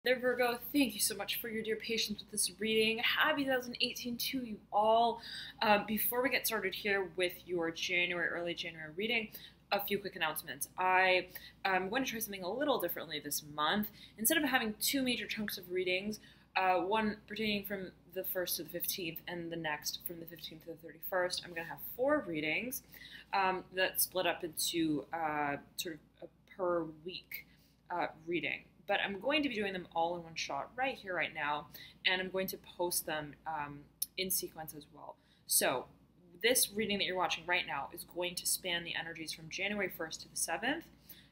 There, Virgo, thank you so much for your dear patience with this reading. Happy 2018 to you all. Before we get started here with your early January reading, a few quick announcements. I am going to try something a little differently this month. Instead of having two major chunks of readings, one pertaining from the 1st to the 15th and the next from the 15th to the 31st, I'm going to have 4 readings that split up into sort of a per week reading. But I'm going to be doing them all in one shot right here, right now, and I'm going to post them in sequence as well. So this reading that you're watching right now is going to span the energies from January 1st to the 7th,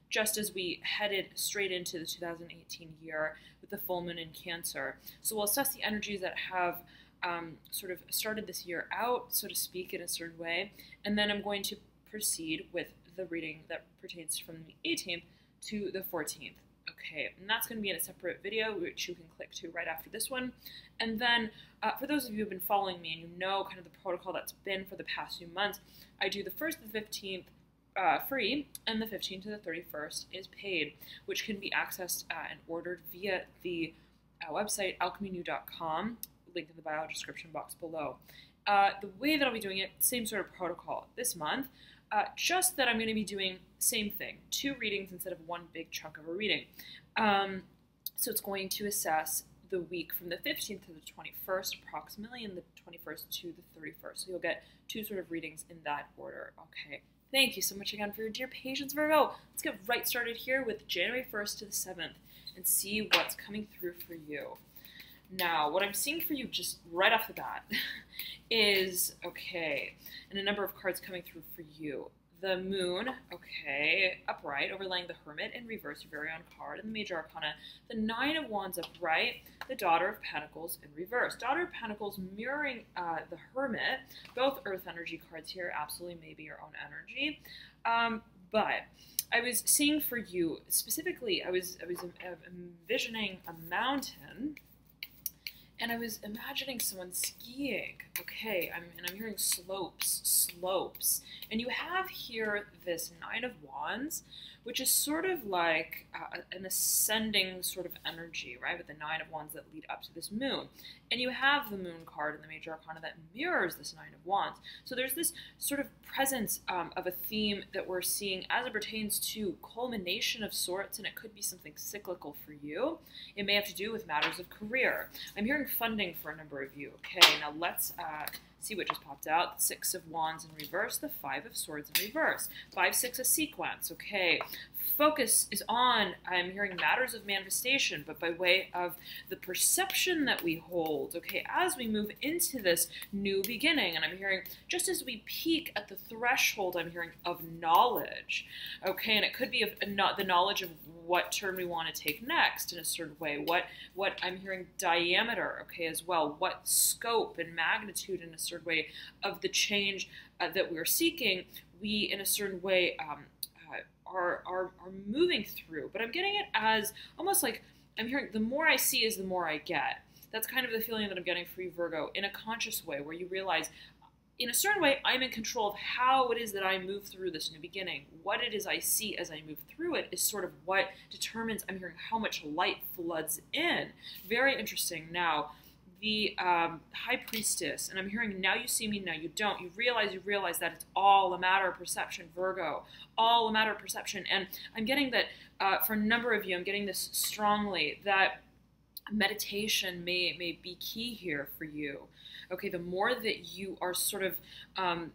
just as we headed straight into the 2018 year with the full moon in Cancer. So we'll assess the energies that have sort of started this year out, so to speak, in a certain way, and then I'm going to proceed with the reading that pertains from the 18th to the 14th. Okay, and that's going to be in a separate video, which you can click to right after this one. And then, for those of you who have been following me and you know kind of the protocol that's been for the past few months, I do the 1st to the 15th free, and the 15th to the 31st is paid, which can be accessed and ordered via the website alchemynew.com, link in the bio description box below. The way that I'll be doing it, same sort of protocol this month, just that I'm going to be doing same thing, 2 readings instead of one big chunk of a reading. So it's going to assess the week from the 15th to the 21st approximately, and the 21st to the 31st. So you'll get 2 sort of readings in that order. Okay, thank you so much again for your dear patience, Virgo. Let's get right started here with January 1st to the 7th and see what's coming through for you. Now, what I'm seeing for you just right off the bat is, okay, and a number of cards coming through for you. The Moon, okay, upright, overlaying the Hermit in reverse, your very own card, and the Major Arcana. The 9 of Wands upright, the Daughter of Pentacles in reverse. Daughter of Pentacles mirroring the Hermit, both Earth energy cards here, absolutely maybe your own energy. But I was seeing for you, specifically, I was envisioning a mountain, and I was imagining someone skiing. Okay, I'm hearing slopes. And you have here this 9 of Wands, which is sort of like an ascending sort of energy, right? With the 9 of Wands that lead up to this moon. And you have the Moon card in the Major Arcana that mirrors this 9 of Wands. So there's this sort of presence of a theme that we're seeing as it pertains to culmination of sorts, and it could be something cyclical for you. It may have to do with matters of career. I'm hearing funding for a number of you. Okay, now let's see what just popped out. The 6 of Wands in reverse, the 5 of Swords in reverse. 5-6 a sequence, okay. Focus is on, I'm hearing matters of manifestation, but by way of the perception that we hold, okay, as we move into this new beginning. And I'm hearing, just as we peak at the threshold, I'm hearing of knowledge, okay, and it could be of the knowledge of what turn we want to take next in a certain way, what I'm hearing diameter, okay, as well, what scope and magnitude in a certain way of the change that we're seeking, we in a certain way are moving through. But I'm getting it as almost like I'm hearing the more I see is the more I get. That's kind of the feeling that I'm getting for you, Virgo, in a conscious way, where you realize in a certain way I'm in control of how it is that I move through this new beginning. What it is I see as I move through it is sort of what determines, I'm hearing, how much light floods in. Very interesting. Now, the High Priestess, and I'm hearing, now you see me, now you don't. You realize that it's all a matter of perception, Virgo. All a matter of perception. And I'm getting that for a number of you, I'm getting this strongly, that meditation may be key here for you. Okay, the more that you are sort of, I'm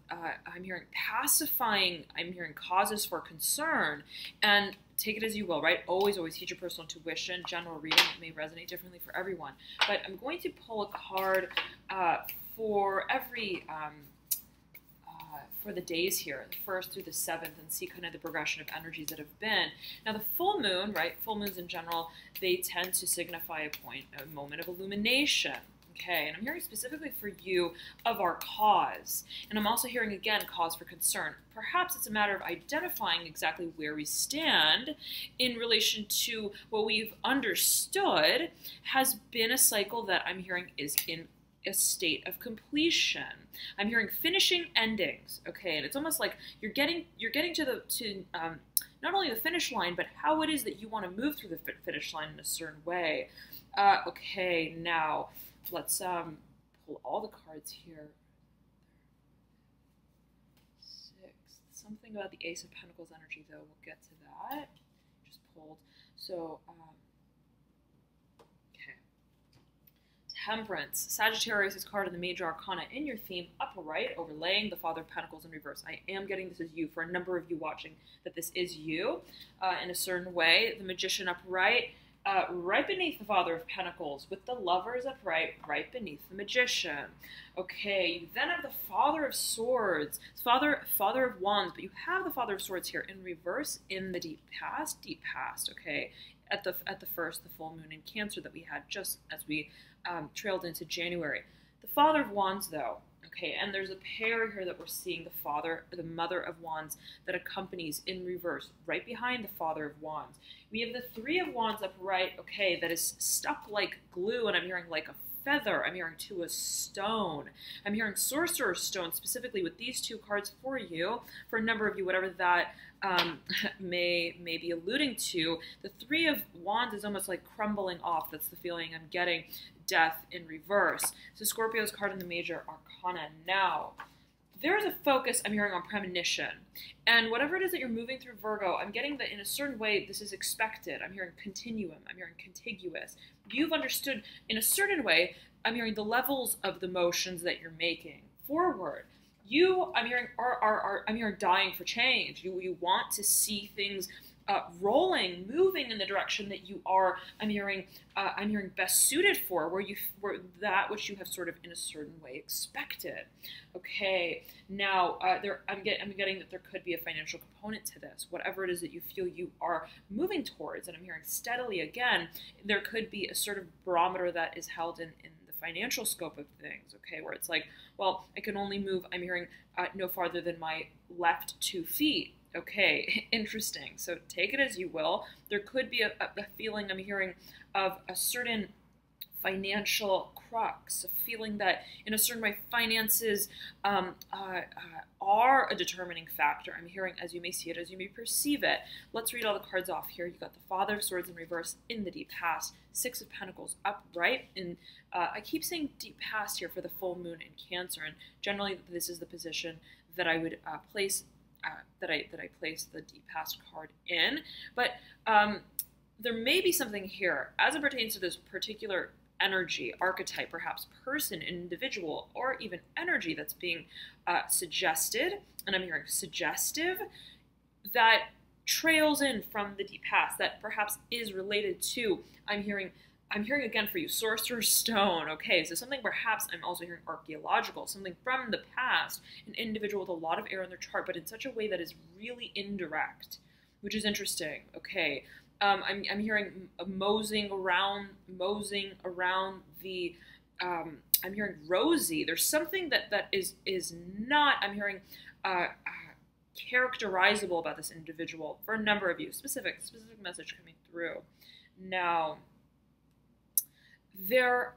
hearing pacifying, I'm hearing causes for concern, and take it as you will, right? Always heed your personal intuition. General reading, it may resonate differently for everyone. But I'm going to pull a card for every, for the days here, the 1st through the 7th, and see kind of the progression of energies that have been. Now the full moon, right? Full moons in general, they tend to signify a moment of illumination. Okay, and I'm hearing specifically for you of our cause. And I'm also hearing, again, cause for concern. Perhaps it's a matter of identifying exactly where we stand in relation to what we've understood has been a cycle that I'm hearing is in a state of completion. I'm hearing finishing endings, okay, and it's almost like you're getting to not only the finish line, but how it is that you want to move through the finish line in a certain way. Okay, now let's pull all the cards here. 6. Something about the Ace of Pentacles energy, though. We'll get to that. Just pulled. So, okay. Temperance. Sagittarius is card in the Major Arcana in your theme, upper right, overlaying the Father of Pentacles in reverse. I am getting this as you, for a number of you watching, that this is you in a certain way. The Magician upper right. Right beneath the Father of Pentacles, with the Lovers upright, right beneath the Magician. Okay, you then have the Father of Swords, Father of Wands, but you have the Father of Swords here in reverse in the deep past, okay, at the first, the full moon in Cancer that we had just as we trailed into January. The Father of Wands, though, okay, and there's a pair here that we're seeing, the Mother of Wands that accompanies in reverse, right behind the Father of Wands. We have the Three of Wands upright, okay, that is stuck like glue, and I'm hearing like a feather. I'm hearing to a stone. I'm hearing Sorcerer's Stone, specifically with these two cards for you, for a number of you, whatever that may be alluding to. The Three of Wands is almost like crumbling off. That's the feeling I'm getting. Death in reverse. So Scorpio's card in the Major Arcana. Now, there's a focus I'm hearing on premonition. And whatever it is that you're moving through, Virgo, I'm getting that in a certain way this is expected. I'm hearing continuum. I'm hearing contiguous. You've understood in a certain way, I'm hearing the levels of the motions that you're making forward. You, I'm hearing, I'm hearing dying for change. You want to see things rolling, moving in the direction that you are, I'm hearing best suited for, where that which you have sort of in a certain way expected. Okay, now I'm getting that there could be a financial component to this. Whatever it is that you feel you are moving towards, and I'm hearing steadily again, there could be a sort of barometer that is held in the financial scope of things. Okay, where it's like, well, I can only move, I'm hearing no farther than my left 2 feet. Okay, interesting. So take it as you will. There could be a feeling I'm hearing of a certain financial crux, a feeling that in a certain way finances are a determining factor. I'm hearing as you may see it, as you may perceive it. Let's read all the cards off here. You've got the Father of Swords in reverse in the deep past, Six of Pentacles upright, and I keep saying deep past here for the full moon in Cancer, and generally this is the position that I would place that I place the deep past card in, but there may be something here as it pertains to this particular energy, archetype, perhaps person, individual, or even energy that's being suggested, and I'm hearing suggestive, that trails in from the deep past, that perhaps is related to, I'm hearing again for you, Sorcerer's Stone. Okay, so something perhaps I'm also hearing archaeological, something from the past, an individual with a lot of air in their chart, but in such a way that is really indirect, which is interesting. Okay, I'm hearing moseying around the, I'm hearing rosy. There's something that is not, I'm hearing characterizable about this individual for a number of you. Specific message coming through. Now, there,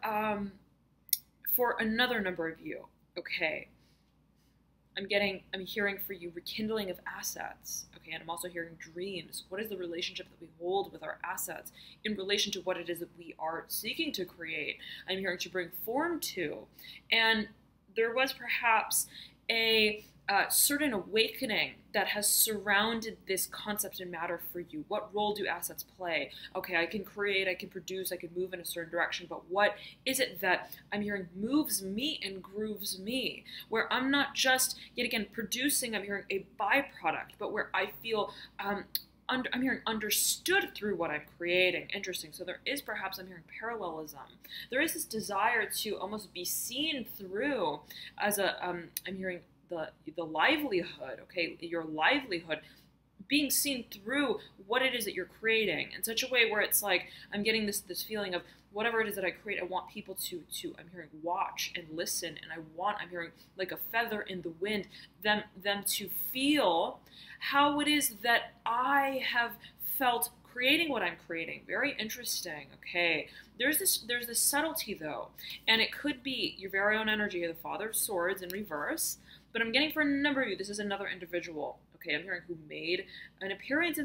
for another number of you, okay, I'm hearing for you rekindling of assets, okay, and I'm also hearing dreams. What is the relationship that we hold with our assets in relation to what it is that we are seeking to create? I'm hearing to bring form to, and there was perhaps a certain awakening that has surrounded this concept and matter for you. What role do assets play? Okay, I can create, I can produce, I can move in a certain direction, but what is it that I'm hearing moves me and grooves me? Where I'm not just, yet again, producing, I'm hearing a byproduct, but where I feel I'm hearing understood through what I'm creating. Interesting. So there is perhaps, I'm hearing parallelism. There is this desire to almost be seen through as a, I'm hearing the livelihood, okay, your livelihood, being seen through what it is that you're creating in such a way where it's like, I'm getting this feeling of whatever it is that I create, I want people to I'm hearing watch and listen, and I'm hearing like a feather in the wind, them to feel how it is that I have felt creating what I'm creating. Very interesting. Okay, there's this subtlety though, and it could be your very own energy, the Father of Swords in reverse. But I'm getting for a number of you, this is another individual, Okay, I'm hearing who made an appearance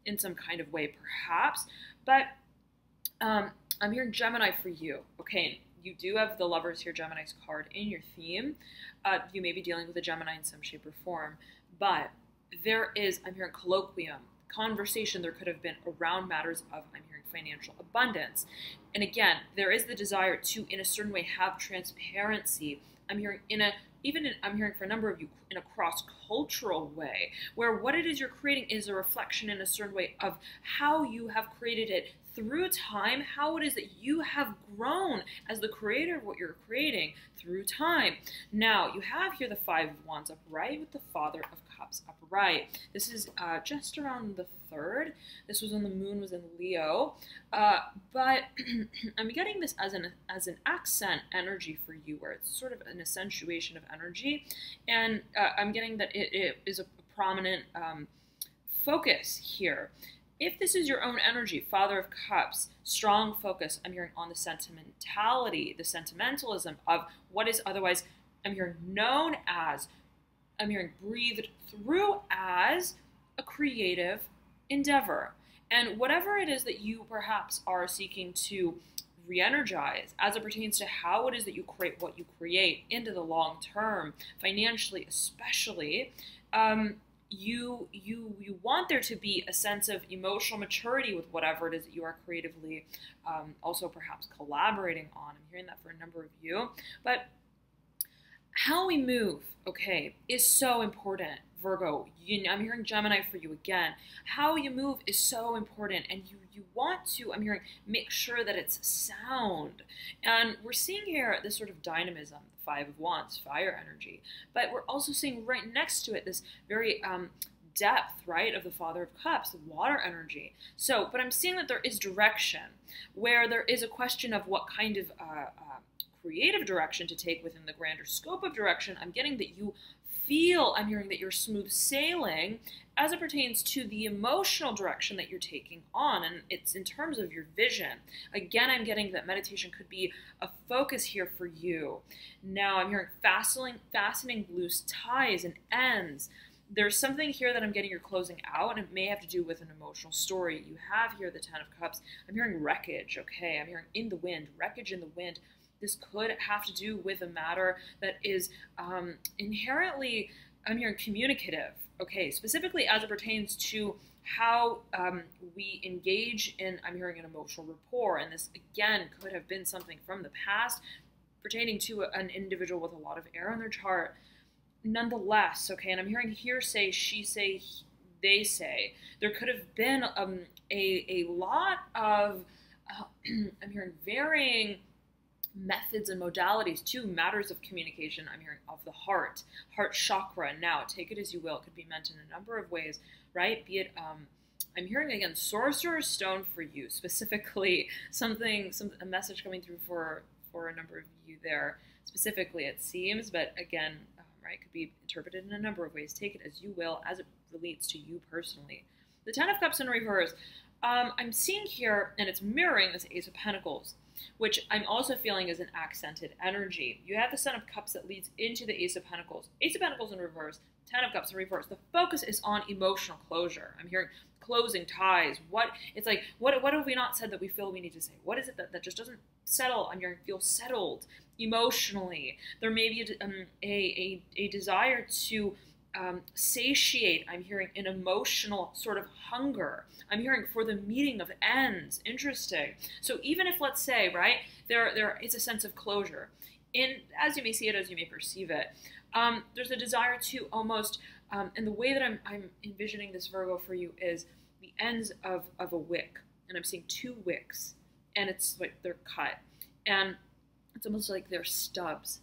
in some kind of way, perhaps. But I'm hearing Gemini for you. Okay, you do have the Lovers here, Gemini's card in your theme. You may be dealing with a Gemini in some shape or form, but there is, I'm hearing colloquium, conversation there could have been around matters of, I'm hearing financial abundance. And again, there is the desire to, in a certain way, have transparency. I'm hearing I'm hearing for a number of you in a cross-cultural way, where what it is you're creating is a reflection in a certain way of how you have created it through time, how it is that you have grown as the creator of what you're creating through time. Now, you have here the Five of Wands upright with the Father of Cups upright. This is just around the 3rd. This was when the moon was in Leo. But I'm getting this as an accent energy for you, where it's sort of an accentuation of energy. And I'm getting that it is a prominent focus here. If this is your own energy, Father of Cups, strong focus, I'm hearing on the sentimentality, the sentimentalism of what is otherwise, I'm hearing known as, I'm hearing breathed through as a creative endeavor. And whatever it is that you perhaps are seeking to re-energize as it pertains to how it is that you create what you create into the long term, financially especially, you want there to be a sense of emotional maturity with whatever it is that you are creatively also perhaps collaborating on. I'm hearing that for a number of you. But how we move, okay, is so important, Virgo. I'm hearing Gemini for you again. How you move is so important, and you want to, I'm hearing, make sure that it's sound. And we're seeing here this sort of dynamism, the Five of Wands, fire energy. But we're also seeing right next to it this very depth, right, of the Father of Cups, the water energy. So, but I'm seeing that there is direction, where there is a question of what kind of creative direction to take within the grander scope of direction. I'm getting that you feel, I'm hearing that you're smooth sailing as it pertains to the emotional direction that you're taking on, and it's in terms of your vision. Again, I'm getting that meditation could be a focus here for you. Now, I'm hearing fastening loose ties and ends. There's something here that I'm getting you're closing out, and it may have to do with an emotional story. You have here the Ten of Cups. I'm hearing wreckage, okay? I'm hearing in the wind, wreckage in the wind. This could have to do with a matter that is inherently, I'm hearing communicative, okay? Specifically as it pertains to how we engage in, I'm hearing an emotional rapport. And this, again, could have been something from the past pertaining to an individual with a lot of air on their chart. Nonetheless, okay, and I'm hearing hearsay, she say, they say. There could have been a lot of, I'm hearing varying methods and modalities to matters of communication. I'm hearing of the heart chakra. Now, take it as you will. It could be meant in a number of ways, right? Be it, I'm hearing again, Sorcerer's Stone for you, specifically a message coming through for a number of you there, specifically it seems, but again, right, could be interpreted in a number of ways. Take it as you will, as it relates to you personally. The Ten of Cups in reverse, I'm seeing here, and it's mirroring this Ace of Pentacles, which I'm also feeling is an accented energy. You have the Ten of Cups that leads into the Ace of Pentacles. Ace of Pentacles in reverse, Ten of Cups in reverse. The focus is on emotional closure. I'm hearing closing ties. What have we not said that we feel we need to say? What is it that just doesn't settle? I'm hearing feel settled emotionally. There may be a desire to satiate, I'm hearing an emotional sort of hunger. I'm hearing for the meeting of ends. Interesting. So even if, let's say, right, there is a sense of closure, as you may see it, as you may perceive it, there's a desire to almost, and the way that I'm envisioning this, Virgo, for you is the ends of a wick. And I'm seeing two wicks, and it's like they're cut. And it's almost like they're stubs.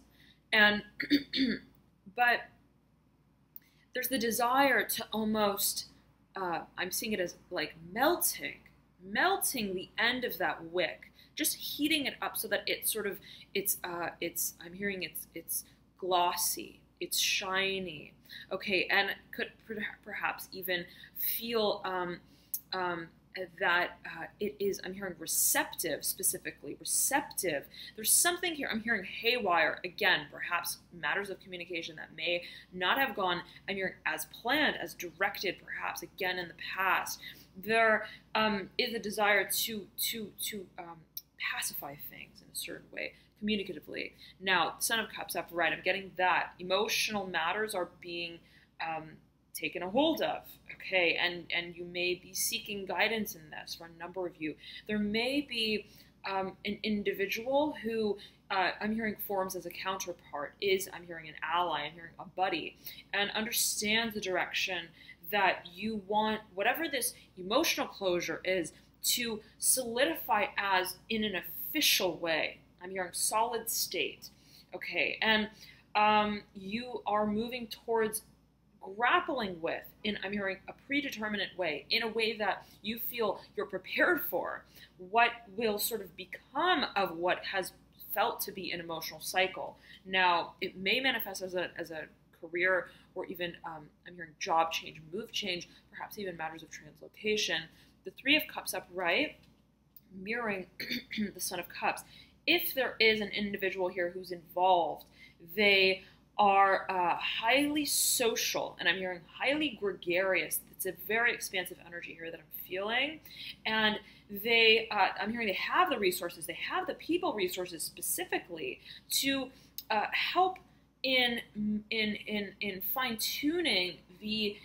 And, but there's the desire to almost, I'm seeing it as like melting the end of that wick, just heating it up so that it's sort of, I'm hearing it's glossy, it's shiny, okay, and could perhaps even feel that it is, I'm hearing receptive, specifically receptive. There's something here, I'm hearing haywire, again, perhaps matters of communication that may not have gone, I'm hearing as planned, as directed, perhaps, again, in the past. There is a desire to pacify things in a certain way, communicatively. Now, Son of Cups up right, I'm getting that. Emotional matters are being taken a hold of, okay? And you may be seeking guidance in this for a number of you. There may be an individual who I'm hearing forms as a counterpart, I'm hearing an ally, I'm hearing a buddy, and understands the direction that you want, whatever this emotional closure is, to solidify as in an official way. I'm hearing solid state, okay? And you are moving towards grappling with, I'm hearing a predeterminate way, in a way that you feel you're prepared for, what will sort of become of what has felt to be an emotional cycle. Now, it may manifest as a career or even, I'm hearing job change, move change, perhaps even matters of translocation. The Three of Cups upright, mirroring the Son of Cups. If there is an individual here who's involved, they are highly social, and I'm hearing highly gregarious. It's a very expansive energy here that I'm feeling. And they, I'm hearing they have the resources, they have the people resources specifically to help in fine-tuning the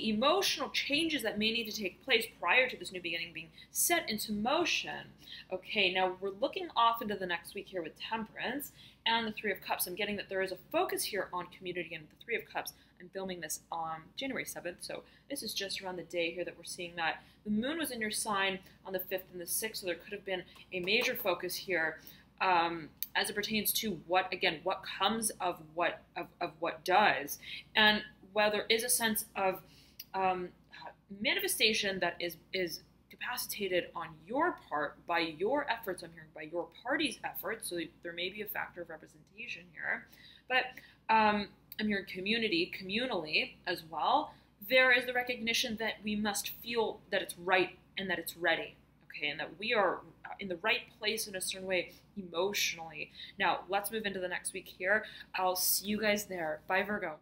emotional changes that may need to take place prior to this new beginning being set into motion. Okay, now we're looking off into the next week here with Temperance and the Three of Cups. I'm getting that there is a focus here on community and the Three of Cups. I'm filming this on January 7th, so this is just around the day here that we're seeing that. The moon was in your sign on the 5th and the 6th, so there could have been a major focus here as it pertains to what comes of what does, and while there is a sense of manifestation that is capacitated on your part by your efforts, I'm hearing by your party's efforts, so there may be a factor of representation here, but I'm hearing communally as well. There is the recognition that we must feel that it's right and that it's ready, okay, and that we are in the right place in a certain way emotionally. Now, let's move into the next week here. I'll see you guys there. Bye, Virgo.